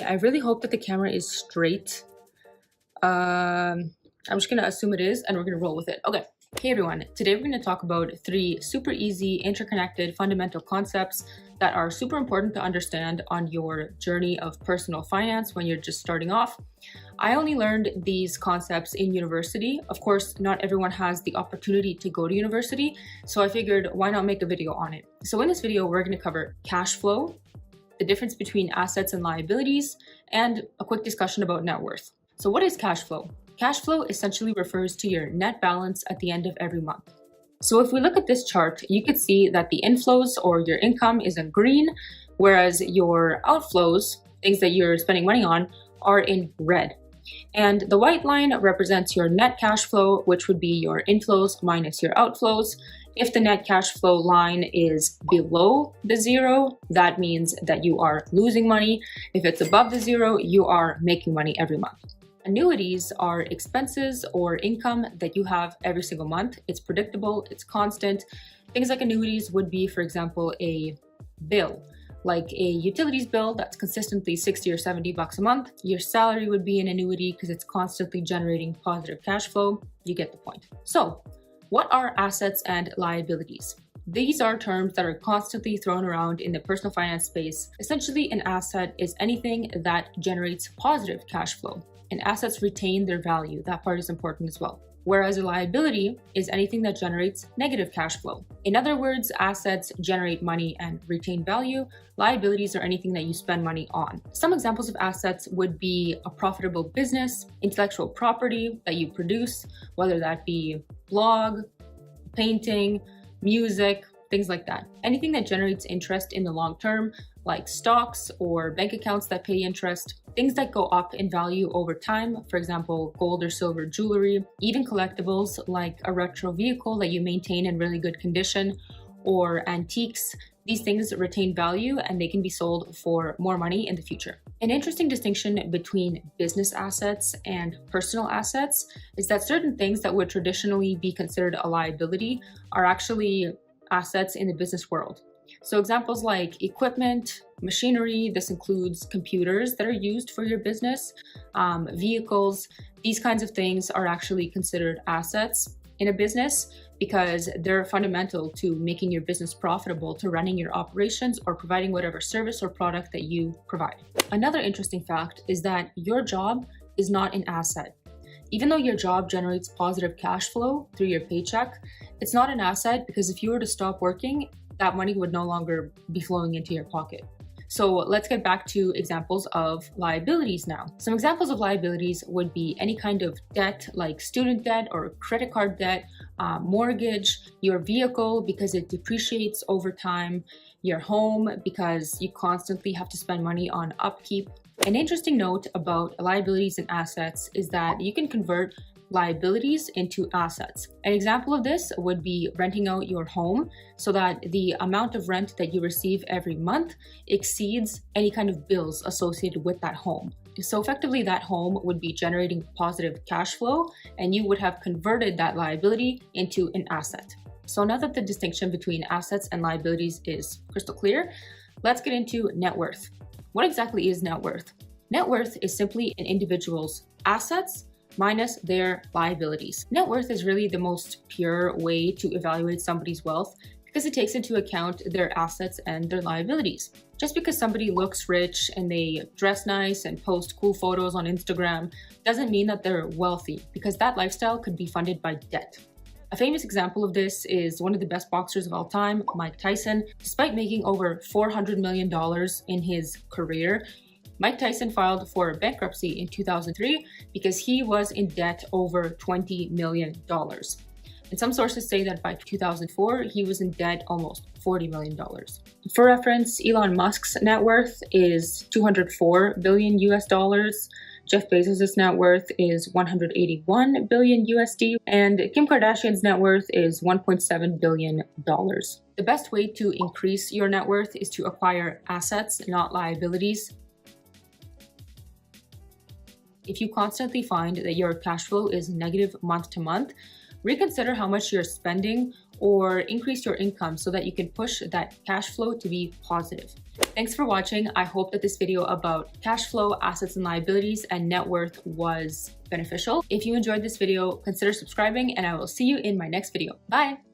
I really hope that the camera is straight. I'm just gonna assume it is, and we're gonna roll with it. Okay. Hey everyone, today we're going to talk about 3 super easy, interconnected, fundamental concepts that are super important to understand on your journey of personal finance when you're just starting off. I only learned these concepts in university. Of course, not everyone has the opportunity to go to university, so I figured why not make a video on it. So in this video, we're going to cover cash flow, the difference between assets and liabilities, and a quick discussion about net worth. So what is cash flow? Cash flow essentially refers to your net balance at the end of every month. So if we look at this chart, you could see that the inflows or your income is in green, whereas your outflows, things that you're spending money on, are in red. And the white line represents your net cash flow, which would be your inflows minus your outflows. If the net cash flow line is below the 0, that means that you are losing money. If it's above the 0, you are making money every month. Annuities are expenses or income that you have every single month. It's predictable, it's constant. Things like annuities would be, for example, a bill, like a utilities bill that's consistently 60 or 70 bucks a month. Your salary would be an annuity because it's constantly generating positive cash flow. You get the point. So, what are assets and liabilities? These are terms that are constantly thrown around in the personal finance space. Essentially, an asset is anything that generates positive cash flow. And assets retain their value. That part is important as well. Whereas a liability is anything that generates negative cash flow. In other words, assets generate money and retain value. Liabilities are anything that you spend money on. Some examples of assets would be a profitable business, intellectual property that you produce, whether that be blog, painting, music, things like that. Anything that generates interest in the long term, like stocks or bank accounts that pay interest, things that go up in value over time, for example, gold or silver jewelry, even collectibles like a retro vehicle that you maintain in really good condition, or antiques. These things retain value and they can be sold for more money in the future. An interesting distinction between business assets and personal assets is that certain things that would traditionally be considered a liability are actually assets in the business world. So examples like equipment, machinery, this includes computers that are used for your business, vehicles, these kinds of things are actually considered assets in a business because they're fundamental to making your business profitable, to running your operations or providing whatever service or product that you provide. Another interesting fact is that your job is not an asset. Even though your job generates positive cash flow through your paycheck, it's not an asset because if you were to stop working, that money would no longer be flowing into your pocket. So let's get back to examples of liabilities now. Some examples of liabilities would be any kind of debt like student debt or credit card debt, mortgage, your vehicle because it depreciates over time, your home because you constantly have to spend money on upkeep. An interesting note about liabilities and assets is that you can convert liabilities into assets. An example of this would be renting out your home so that the amount of rent that you receive every month exceeds any kind of bills associated with that home. So effectively that home would be generating positive cash flow and you would have converted that liability into an asset. So now that the distinction between assets and liabilities is crystal clear, let's get into net worth. What exactly is net worth? Net worth is simply an individual's assets minus their liabilities. Net worth is really the most pure way to evaluate somebody's wealth because it takes into account their assets and their liabilities. Just because somebody looks rich and they dress nice and post cool photos on Instagram doesn't mean that they're wealthy because that lifestyle could be funded by debt. A famous example of this is one of the best boxers of all time, Mike Tyson. Despite making over $400 million in his career, Mike Tyson filed for bankruptcy in 2003 because he was in debt over $20 million. And some sources say that by 2004, he was in debt almost $40 million. For reference, Elon Musk's net worth is $204 billion US dollars. Jeff Bezos' net worth is 181 billion USD, and Kim Kardashian's net worth is $1.7 billion. The best way to increase your net worth is to acquire assets, not liabilities. If you constantly find that your cash flow is negative month to month, reconsider how much you're spending or increase your income so that you can push that cash flow to be positive. Thanks for watching. I hope that this video about cash flow, assets and liabilities, and net worth was beneficial. If you enjoyed this video, consider subscribing and I will see you in my next video. Bye!